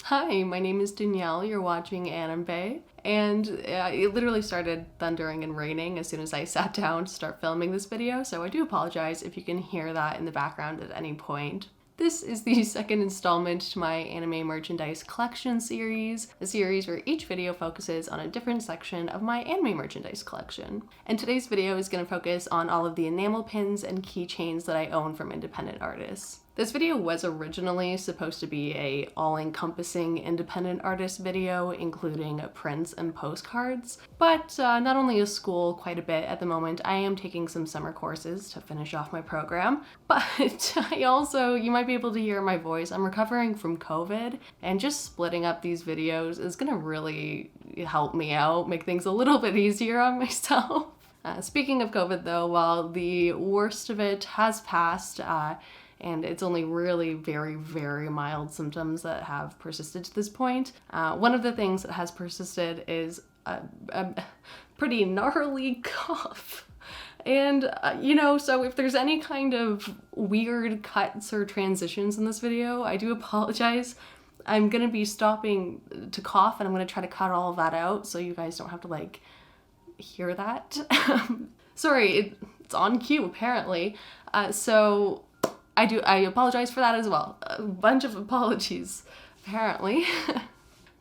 Hi, my name is Danielle, you're watching Anime, and it literally started thundering and raining as soon as I sat down to start filming this video, so I do apologize if you can hear that in the background at any point. This is the second installment to my anime merchandise collection series, a series where each video focuses on a different section of my anime merchandise collection. And today's video is going to focus on all of the enamel pins and keychains that I own from independent artists. This video was originally supposed to be a all-encompassing independent artist video, including prints and postcards, but not only is school quite a bit at the moment, I am taking some summer courses to finish off my program, but I also, you might be able to hear my voice, I'm recovering from COVID, and just splitting up these videos is gonna really help me out, make things a little bit easier on myself. Speaking of COVID though, while the worst of it has passed, and it's only really very, very mild symptoms that have persisted to this point. One of the things that has persisted is a pretty gnarly cough. And, so if there's any kind of weird cuts or transitions in this video, I do apologize. I'm gonna be stopping to cough and I'm gonna try to cut all of that out so you guys don't have to, hear that. Sorry, it's on cue, apparently. So I apologize for that as well. A bunch of apologies, apparently.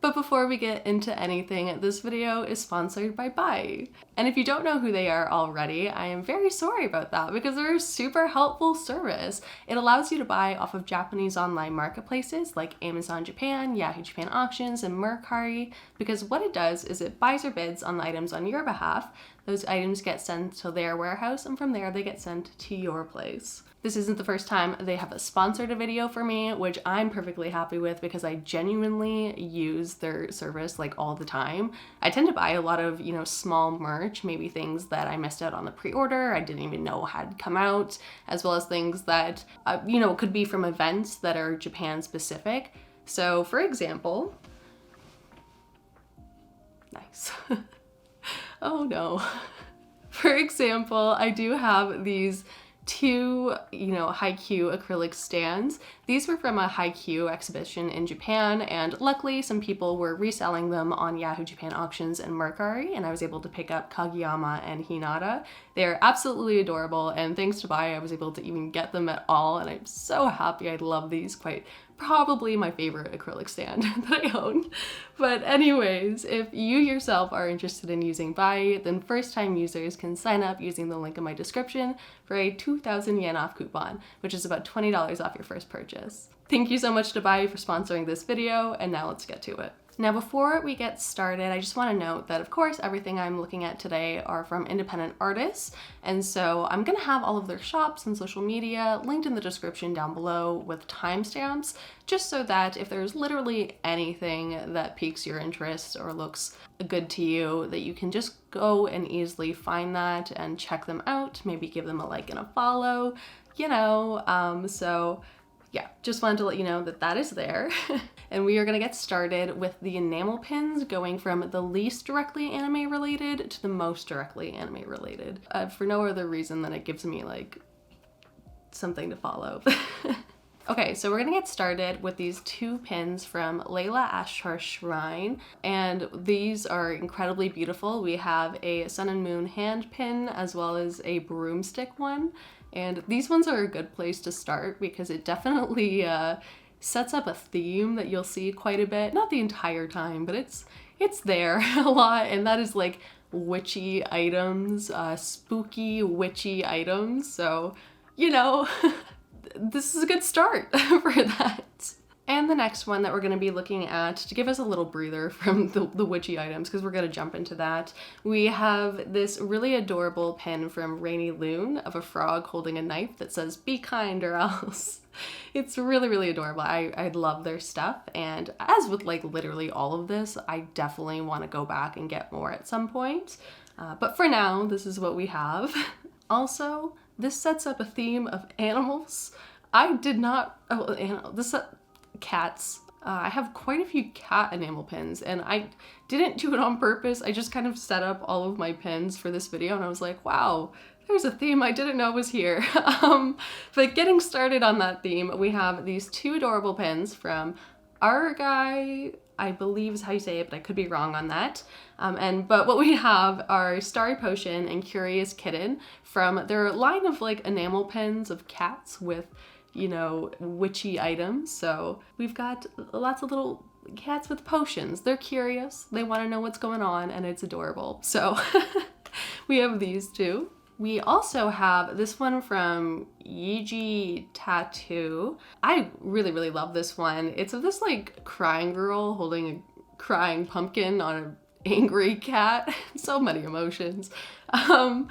But before we get into anything, this video is sponsored by Buyee. And if you don't know who they are already, I am very sorry about that because they're a super helpful service. It allows you to buy off of Japanese online marketplaces like Amazon Japan, Yahoo Japan Auctions, and Mercari, because what it does is it buys or bids on the items on your behalf. Those items get sent to their warehouse, and from there they get sent to your place. This isn't the first time they have sponsored a video for me, which I'm perfectly happy with because I genuinely use their service all the time. I tend to buy a lot of, small merch, maybe things that I missed out on the pre-order, I didn't even know had come out, as well as things that, could be from events that are Japan specific. So for example, nice. Oh no. For example, I do have these two, haiku acrylic stands. These were from a haiku exhibition in Japan, and luckily some people were reselling them on Yahoo Japan Auctions and Mercari, and I was able to pick up Kageyama and Hinata. They're absolutely adorable, and thanks to Buyee, I was able to even get them at all, and I'm so happy. I love these, quite probably my favorite acrylic stand that I own. But anyways, if you yourself are interested in using Buyee, then first-time users can sign up using the link in my description for a 2,000 yen off coupon, which is about $20 off your first purchase. Thank you so much to Buyee for sponsoring this video, and now let's get to it. Now before we get started, I just want to note that of course everything I'm looking at today are from independent artists, and so I'm going to have all of their shops and social media linked in the description down below with timestamps, just so that if there's literally anything that piques your interest or looks good to you, that you can just go and easily find that and check them out, maybe give them a like and a follow, so yeah, just wanted to let you know that that is there. And we are gonna get started with the enamel pins, going from the least directly anime related to the most directly anime related, for no other reason than it gives me something to follow. Okay, so we're gonna get started with these two pins from LaylaAshtarShrine, and these are incredibly beautiful. We have a sun and moon hand pin as well as a broomstick one. And these ones are a good place to start because it definitely sets up a theme that you'll see quite a bit. Not the entire time, but it's there a lot, and that is witchy items, spooky witchy items. So, this is a good start for that. And the next one that we're going to be looking at, to give us a little breather from the witchy items, because we're going to jump into that, we have this really adorable pin from rainylune of a frog holding a knife that says, "Be kind or else." It's really, really adorable. I love their stuff, and as with literally all of this, I definitely want to go back and get more at some point. But for now, this is what we have. Also, this sets up a theme of animals. I did not, cats. I have quite a few cat enamel pins, and I didn't do it on purpose. I just kind of set up all of my pins for this video, and I was like, wow, there's a theme I didn't know was here. But getting started on that theme, we have these two adorable pins from Auregae, I believe is how you say it, but I could be wrong on that. But what we have are Starry Potion and Curious Kitten from their line of like enamel pens of cats with, you know, witchy items. So we've got lots of little cats with potions. They're curious, they want to know what's going on, and it's adorable. So we have these two. We also have this one from Yiji Tattoo. I really love this one. It's of this like crying girl holding a crying pumpkin on an angry cat. So many emotions. I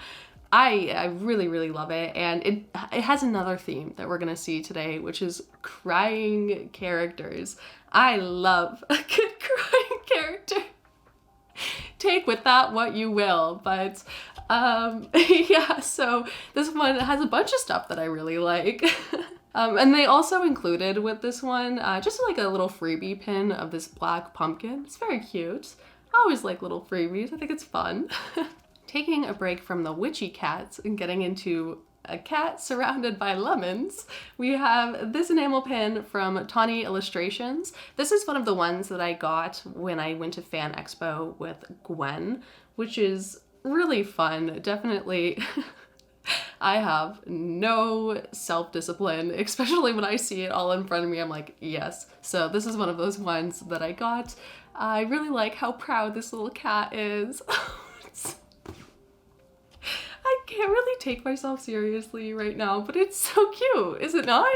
really love it, and it has another theme that we're gonna see today, which is crying characters. I love a good crying character. Take with that what you will, but yeah, so this one has a bunch of stuff that I really like. And they also included with this one just like a little freebie pin of this black pumpkin. It's very cute. I always like little freebies, I think it's fun. Taking a break from the witchy cats and getting into a cat surrounded by lemons, we have this enamel pin from Tawny Illustrations. This is one of the ones that I got when I went to Fan Expo with Gwen, which is really fun. Definitely, I have no self-discipline, especially when I see it all in front of me. I'm like, yes. So this is one of those ones that I got. I really like how proud this little cat is. I can't really take myself seriously right now, but it's so cute, is it not?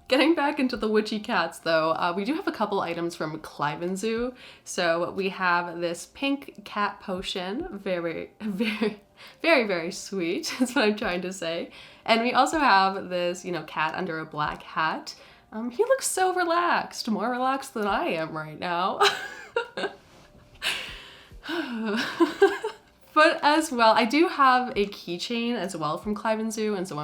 Getting back into the witchy cats though, we do have a couple items from clivenzu. So we have this pink cat potion, very sweet, is what I'm trying to say. And we also have this, you know, cat under a black hat. He looks so relaxed, more relaxed than I am right now. But as well, I do have a keychain as well from clivenzu, and so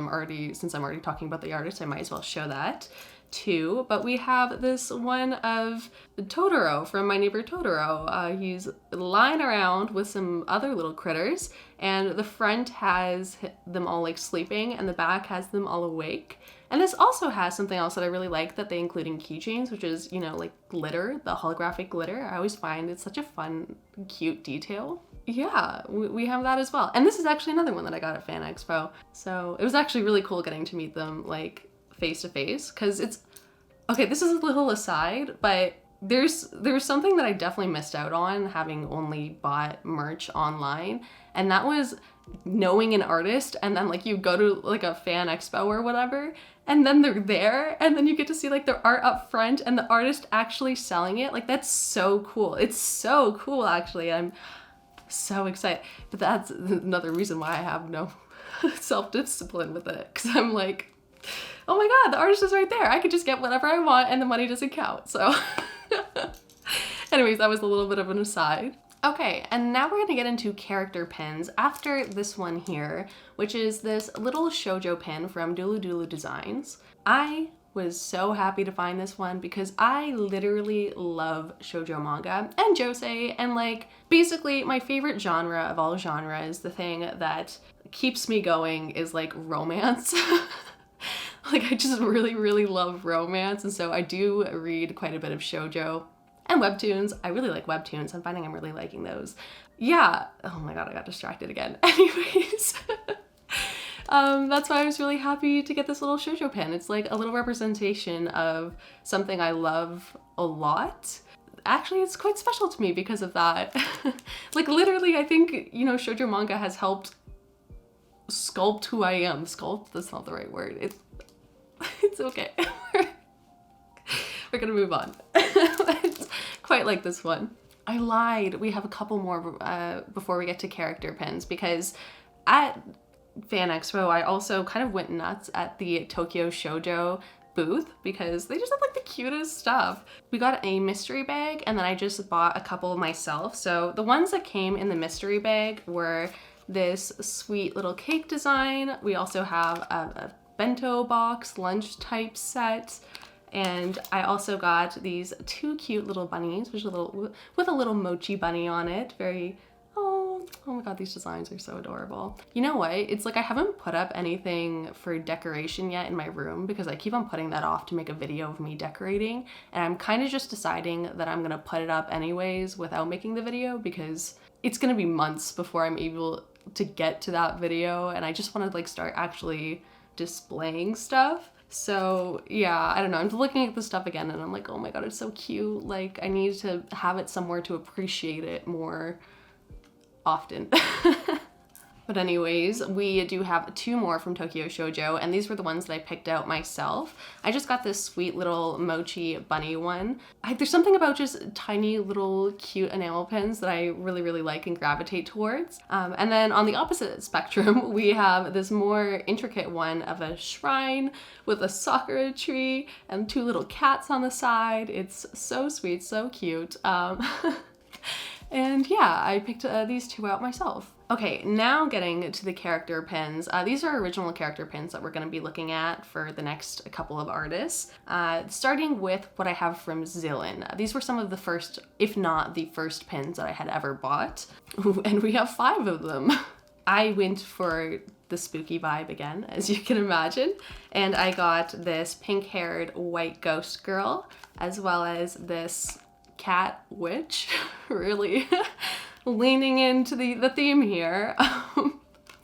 since I'm already talking about the artist, I might as well show that too. But we have this one of Totoro from My Neighbor Totoro. He's lying around with some other little critters, and the front has them all like sleeping, and the back has them all awake. And this also has something else that I really like that they include in keychains, which is, you know, like glitter, the holographic glitter. I always find it's such a fun, cute detail. Yeah, we have that as well. And this is actually another one that I got at Fan Expo. So it was actually really cool getting to meet them like face to face, because it's, okay, this is a little aside, but there's something that I definitely missed out on having only bought merch online, and that was knowing an artist, and then like you go to like a Fan Expo or whatever, and then they're there, and then you get to see like their art up front and the artist actually selling it. Like that's so cool. It's so cool actually. I'm so excited. But that's another reason why I have no self-discipline with it, because I'm like, oh my god, the artist is right there. I could just get whatever I want and the money doesn't count. So anyways, that was a little bit of an aside. Okay, and now we're gonna get into character pins after this one here, which is this little Shojo pin from Duludulu Designs. I was so happy to find this one because I literally love shoujo manga and josei, and like basically my favorite genre of all genres, the thing that keeps me going is like romance. Like I just really love romance, and so I do read quite a bit of shoujo and webtoons. I really like webtoons. I'm finding I'm really liking those. Yeah, oh my god, I got distracted again. Anyways. That's why I was really happy to get this little shoujo pin. It's like a little representation of something I love a lot. Actually, it's quite special to me because of that. Like literally, I think, you know, shoujo manga has helped sculpt who I am. Sculpt? That's not the right word. It's okay. We're gonna move on. It's quite like this one. I lied. We have a couple more before we get to character pins, because at Fan Expo, I also kind of went nuts at the Tokyo Shoujo booth because they just have like the cutest stuff. We got a mystery bag, and then I just bought a couple myself. So the ones that came in the mystery bag were this sweet little cake design. We also have a bento box lunch type set, and I also got these two cute little bunnies, which is with a little mochi bunny on it. Very, oh, Oh my god, these designs are so adorable. You know what? It's like I haven't put up anything for decoration yet in my room because I keep on putting that off to make a video of me decorating. And I'm kind of just deciding that I'm gonna put it up anyways without making the video because it's gonna be months before I'm able to get to that video. And I just wanna like start actually displaying stuff. So yeah, I don't know, I'm looking at the stuff again and I'm like, oh my god, it's so cute. Like I need to have it somewhere to appreciate it more often. But anyways, we do have 2 more from Tokyo Shojo, and these were the ones that I picked out myself. I just got this sweet little mochi bunny one. There's something about just tiny little cute enamel pins that I really, really like and gravitate towards. And then on the opposite spectrum, we have this more intricate one of a shrine with a sakura tree and 2 little cats on the side. It's so sweet, so cute. And yeah, I picked these 2 out myself. Okay, now getting to the character pins. These are original character pins that we're going to be looking at for the next couple of artists. Starting with what I have from Xhilyn. These were some of the first, if not the first pins that I had ever bought. And we have 5 of them. I went for the spooky vibe again, as you can imagine. And I got this pink-haired white ghost girl, as well as this cat witch, really leaning into the theme here.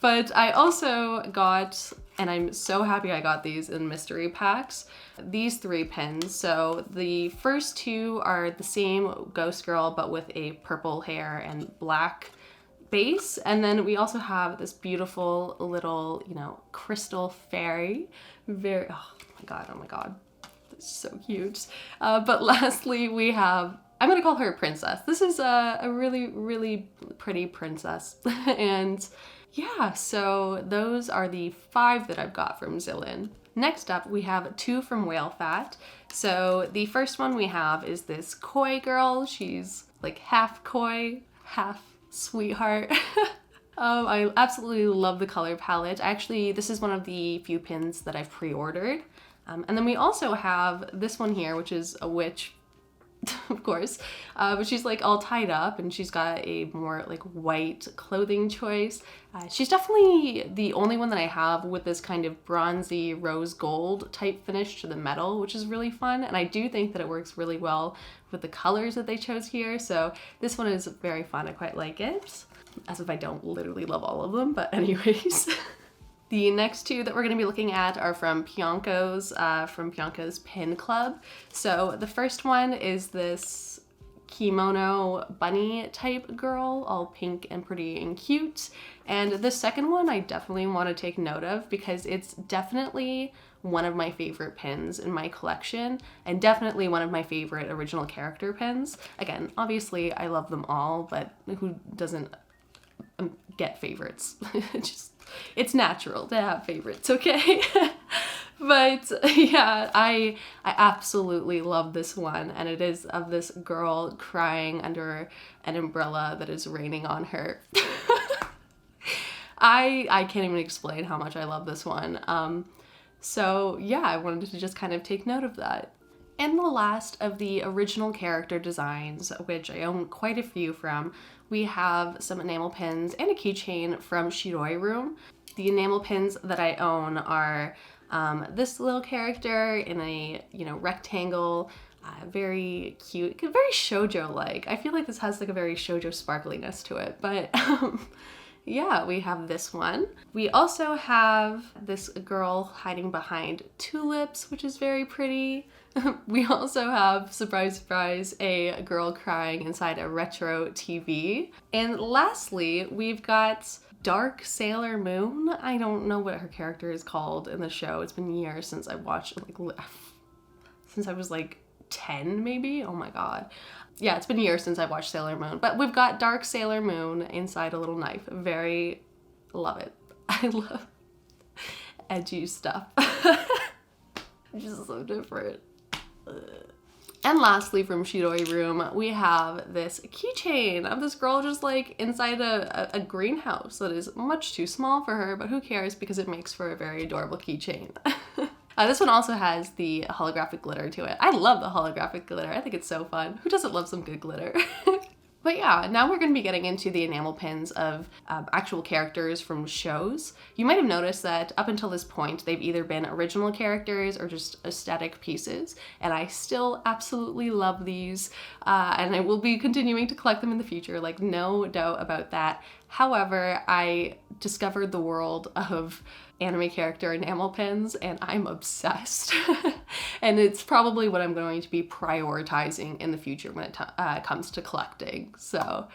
But I also got, and I'm so happy I got these in mystery packs, these 3 pins. So the first 2 are the same ghost girl, but with a purple hair and black base. And then we also have this beautiful little, you know, crystal fairy. Very, oh my god. So cute. But lastly, we have, I'm gonna call her a princess. This is a really, really pretty princess. And yeah, so those are the 5 that I've got from Xhilyn. Next up, we have 2 from Whalephat. So the first one we have is this koi girl. She's like half koi, half sweetheart. I absolutely love the color palette. Actually, this is one of the few pins that I've pre-ordered. And then we also have this one here, which is a witch, of course, but she's like all tied up and she's got a more like white clothing choice. She's definitely the only one that I have with this kind of bronzy rose gold type finish to the metal, which is really fun. And I do think that it works really well with the colors that they chose here. So this one is very fun. I quite like it, as if I don't literally love all of them, but anyways. The next 2 that we're going to be looking at are from Pyonko's Pin Club. So the first one is this kimono bunny type girl, all pink and pretty and cute. And the second one I definitely want to take note of because it's definitely one of my favorite pins in my collection and definitely one of my favorite original character pins. Again, obviously I love them all, but who doesn't get favorites? It's natural to have favorites, okay? But yeah, I absolutely love this one, and it is of this girl crying under an umbrella that is raining on her. I can't even explain how much I love this one. So yeah, I wanted to just kind of take note of that. And the last of the original character designs, which I own quite a few from, we have some enamel pins and a keychain from Shiroi Room. The enamel pins that I own are this little character in a, you know, rectangle, very cute, very shoujo-like. I feel like this has like a very shoujo sparkliness to it, but yeah, we have this one. We also have this girl hiding behind tulips, which is very pretty. We also have, surprise, surprise, a girl crying inside a retro TV. And lastly, we've got Dark Sailor Moon. I don't know what her character is called in the show. It's been years since I watched it, like, since I was like 10 maybe? Oh my god. Yeah, it's been years since I watched Sailor Moon. But we've got Dark Sailor Moon inside a little knife. Love it. I love edgy stuff. Just so different. And lastly, from Shiroi Room, we have this keychain of this girl just like inside a greenhouse that is much too small for her, but who cares because it makes for a very adorable keychain. This one also has the holographic glitter to it. I love the holographic glitter. I think it's so fun. Who doesn't love some good glitter? But yeah, now we're going to be getting into the enamel pins of actual characters from shows. You might have noticed that up until this point, they've either been original characters or just aesthetic pieces, and I still absolutely love these, and I will be continuing to collect them in the future, like no doubt about that. However, I discovered the world of anime character enamel pins and I'm obsessed. And it's probably what I'm going to be prioritizing in the future when it comes to collecting. So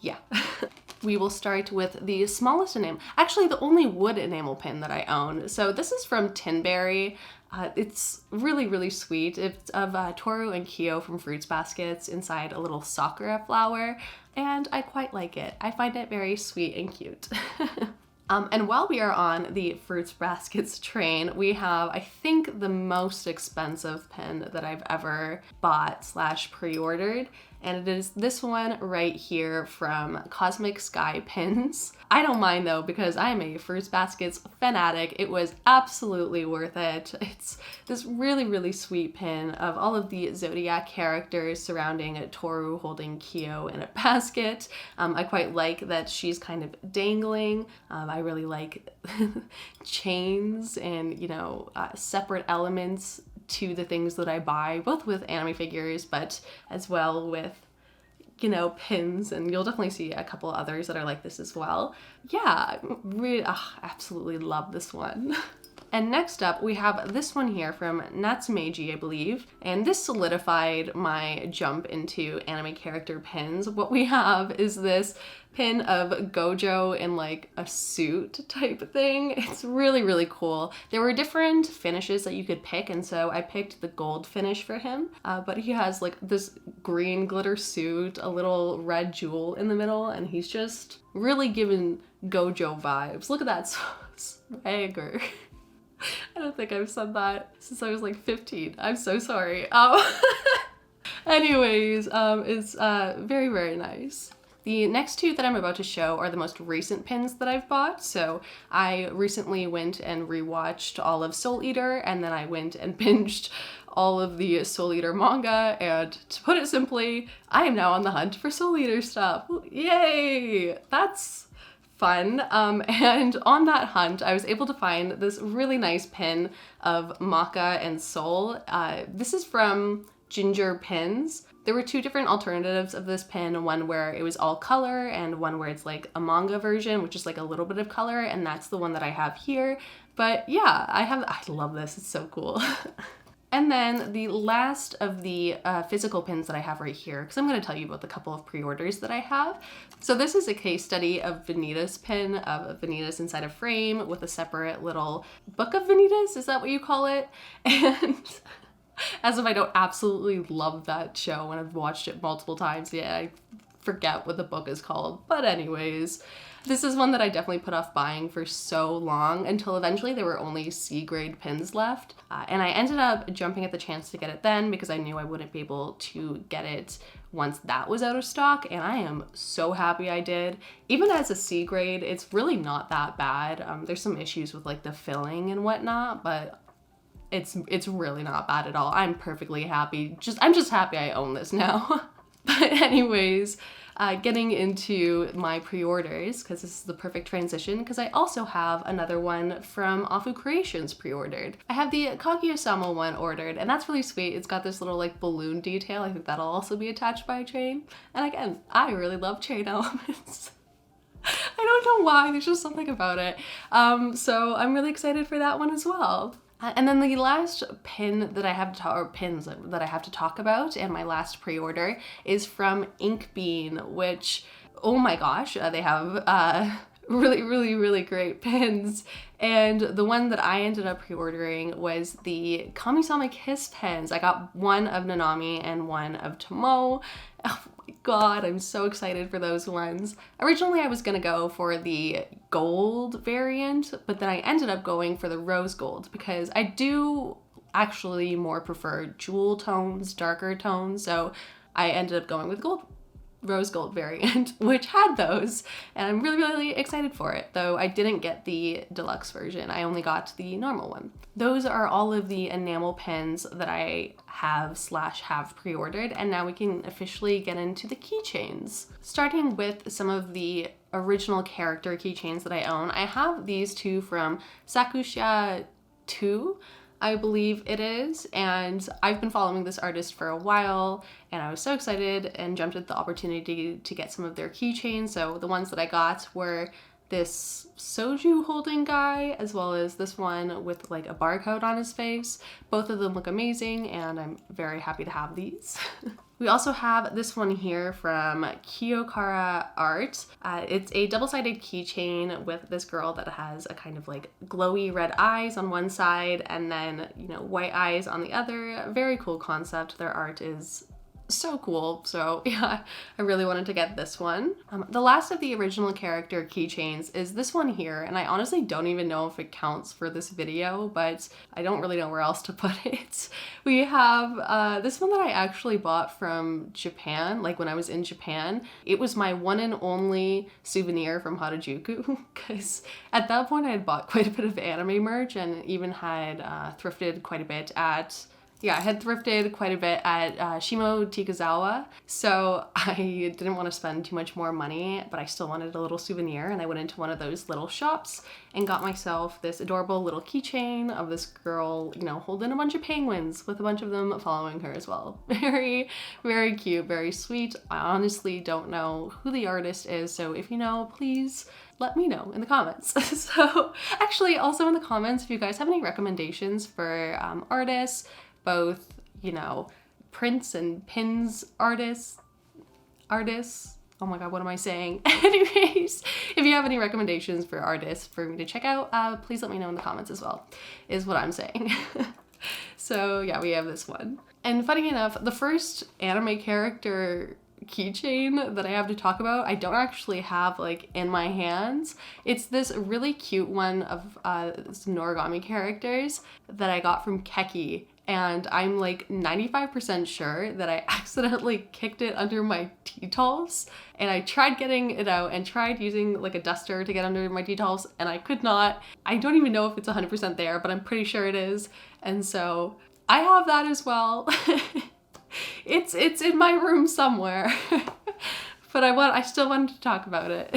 yeah. We will start with the smallest enamel, actually the only wood enamel pin that I own. So this is from Tynberry. It's really, really sweet. It's of Toru and Kyo from Fruits Baskets inside a little sakura flower, and I quite like it. I find it very sweet and cute. And while we are on the Fruits Baskets train, we have, I think, the most expensive pin that I've ever bought / pre-ordered, and it is this one right here from CosmicSkiesPins. I don't mind though, because I'm a Fruits Baskets fanatic. It was absolutely worth it. It's this really, really sweet pin of all of the zodiac characters surrounding Toru holding Kyo in a basket. I quite like that she's kind of dangling. I really like chains and, you know, separate elements to the things that I buy, both with anime figures, but as well with, you know, pins, and you'll definitely see a couple others that are like this as well. Yeah, really, absolutely love this one. And next up, we have this one here from Natsumeji, I believe, and this solidified my jump into anime character pins. What we have is this pin of Gojo in like a suit type thing. It's really, really cool. There were different finishes that you could pick, and so I picked the gold finish for him, but he has like this green glitter suit, a little red jewel in the middle, and he's just really giving Gojo vibes. Look at that swagger. I don't think I've said that since I was like 15. I'm so sorry. Anyways, it's very, very nice. The next two that I'm about to show are the most recent pins that I've bought. So I recently went and rewatched all of Soul Eater, and then I went and binged all of the Soul Eater manga, and to put it simply, I am now on the hunt for Soul Eater stuff. Yay! That's fun. And on that hunt, I was able to find this really nice pin of Maka and Soul. This is from Ginger Pins. There were two different alternatives of this pin, one where it was all color and one where it's like a manga version, which is like a little bit of color, and that's the one that I have here. But yeah, I love this, it's so cool. And then the last of the physical pins that I have right here, because I'm going to tell you about the couple of pre-orders that I have. So this is a case study of Vanitas pin, of Vanitas inside a frame with a separate little book of Vanitas, is that what you call it? And as if I don't absolutely love that show and I've watched it multiple times, yeah, I forget what the book is called. But anyways, this is one that I definitely put off buying for so long until eventually there were only C-grade pins left. And I ended up jumping at the chance to get it then because I knew I wouldn't be able to get it once that was out of stock, and I am so happy I did. Even as a C-grade, it's really not that bad. There's some issues with like the filling and whatnot, but it's really not bad at all. I'm perfectly happy. I'm just happy I own this now. But anyways, getting into my pre-orders, because this is the perfect transition, because I also have another one from Offu Creations pre-ordered. I have the Kaguya-sama one ordered, and that's really sweet. It's got this little like balloon detail. I think that'll also be attached by a chain. And again, I really love chain elements. I don't know why, there's just something about it. So I'm really excited for that one as well. And then the last pin that I have pins that I have to talk about, and my last pre-order, is from Innkbean, which, oh my gosh, they have really, really, really great pins. And the one that I ended up pre-ordering was the Kami-sama Kiss pins. I got one of Nanami and one of Tomo. Oh my god, I'm so excited for those ones. Originally I was gonna go for the gold variant, but then I ended up going for the rose gold because I do actually more prefer jewel tones, darker tones, so I ended up going with gold. rose gold variant, which had those, and I'm really, really excited for it, though I didn't get the deluxe version. I only got the normal one. Those are all of the enamel pins that I have pre-ordered, and now we can officially get into the keychains. Starting with some of the original character keychains that I own, I have these two from Sakusya 2, I believe it is, and I've been following this artist for a while, and I was so excited and jumped at the opportunity to get some of their keychains. So the ones that I got were this soju holding guy, as well as this one with like a barcode on his face. Both of them look amazing, and I'm very happy to have these. We also have this one here from Kyoukaraa Art. It's a double-sided keychain with this girl that has a kind of like glowy red eyes on one side and then, you know, white eyes on the other. Very cool concept. Their art is so cool. So yeah, I really wanted to get this one. The last of the original character keychains is this one here, and I honestly don't even know if it counts for this video, but I don't really know where else to put it. We have this one that I actually bought from Japan, like when I was in Japan. It was my one and only souvenir from Harajuku, because at that point I had bought quite a bit of anime merch and even had thrifted quite a bit at Shimo Tikazawa, so I didn't want to spend too much more money, but I still wanted a little souvenir, and I went into one of those little shops and got myself this adorable little keychain of this girl, you know, holding a bunch of penguins with a bunch of them following her as well. Very, very cute, very sweet. I honestly don't know who the artist is, so if you know, please let me know in the comments. So actually, also in the comments, if you guys have any recommendations for artists, both, you know, prints and pins artists. Oh my god, what am I saying? Anyways, if you have any recommendations for artists for me to check out, please let me know in the comments as well, is what I'm saying. So yeah, we have this one. And funny enough, the first anime character keychain that I have to talk about, I don't actually have like in my hands. It's this really cute one of some origami characters that I got from Kecky, and I'm like 95% sure that I accidentally kicked it under my tea towels, and I tried getting it out and tried using like a duster to get under my tea towels, and I could not. I don't even know if it's 100% there, but I'm pretty sure it is, and so I have that as well. It's in my room somewhere, but I still wanted to talk about it.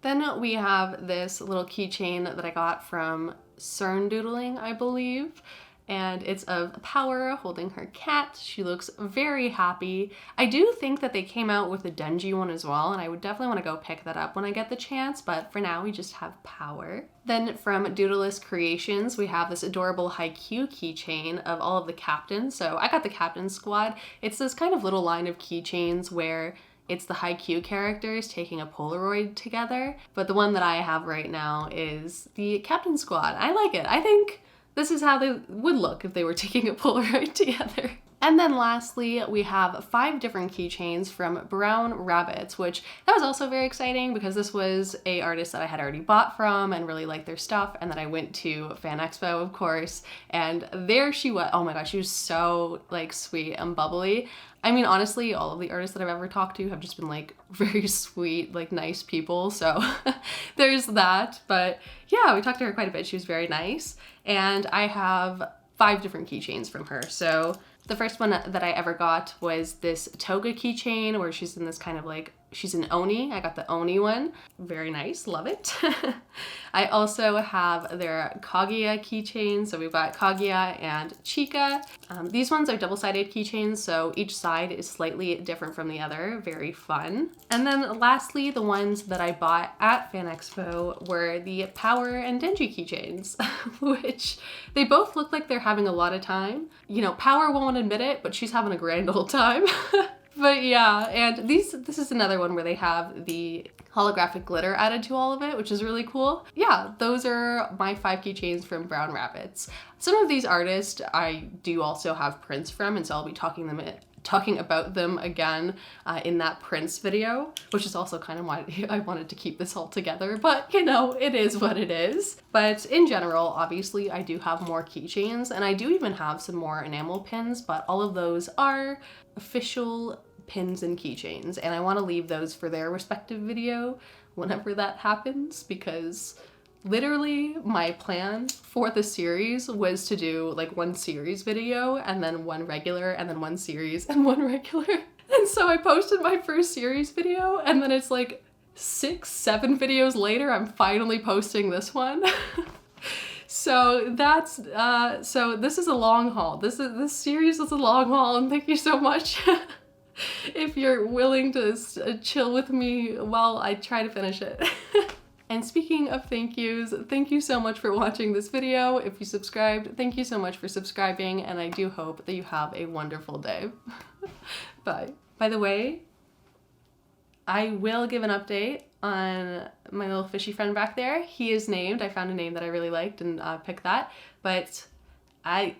Then we have this little keychain that I got from Serndoodling, I believe, and it's of Power holding her cat. She looks very happy. I do think that they came out with a Denji one as well, and I would definitely want to go pick that up when I get the chance, but for now we just have Power. Then from Doodlelist Creations, we have this adorable Haikyuu keychain of all of the captains. So I got the captain squad. It's this kind of little line of keychains where it's the Haikyuu characters taking a Polaroid together, but the one that I have right now is the captain squad. I like it. I think this is how they would look if they were taking a Polaroid together. And then lastly, we have 5 different keychains from brownrabbits, which that was also very exciting because this was a artist that I had already bought from and really liked their stuff. And then I went to Fan Expo, of course, and there she was. Oh my gosh, she was so like sweet and bubbly. I mean, honestly, all of the artists that I've ever talked to have just been like very sweet, like nice people. So there's that. But yeah, we talked to her quite a bit. She was very nice. And I have 5 different keychains from her. So the first one that I ever got was this toga keychain where she's in this kind of like, she's an oni. I got the oni one. Very nice, love it. I also have their Kaguya keychain. So we've got Kaguya and Chika. These ones are double-sided keychains, so each side is slightly different from the other. Very fun. And then lastly, the ones that I bought at Fan Expo were the Power and Denji keychains, which they both look like they're having a lot of time. You know, Power won't admit it, but she's having a grand old time. But yeah, and this is another one where they have the holographic glitter added to all of it, which is really cool. Yeah, those are my 5 keychains from brownrabbits. Some of these artists I do also have prints from, and so I'll be talking about them again in that prints video, which is also kind of why I wanted to keep this all together, but you know, it is what it is. But in general, obviously I do have more keychains, and I do even have some more enamel pins, but all of those are official pins and keychains, and I want to leave those for their respective video whenever that happens, because literally my plan for the series was to do like one series video and then one regular and then one series and one regular. And so I posted my first series video, and then it's like 6-7 videos later I'm finally posting this one. So that's so this is a long haul. This series is a long haul, and thank you so much if you're willing to chill with me while I try to finish it. And speaking of thank yous, thank you so much for watching this video. If you subscribed, thank you so much for subscribing, and I do hope that you have a wonderful day. Bye. By the way, I will give an update on my little fishy friend back there. He is named. I found a name that I really liked and picked that, but I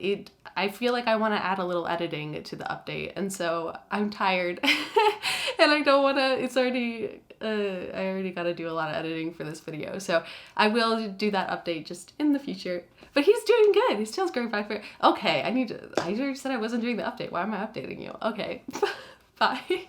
feel like I want to add a little editing to the update, and so I'm tired and I don't want to, it's already, I already got to do a lot of editing for this video, so I will do that update just in the future. But he's doing good. His tail's growing back. Okay, I already said I wasn't doing the update. Why am I updating you? Okay, bye.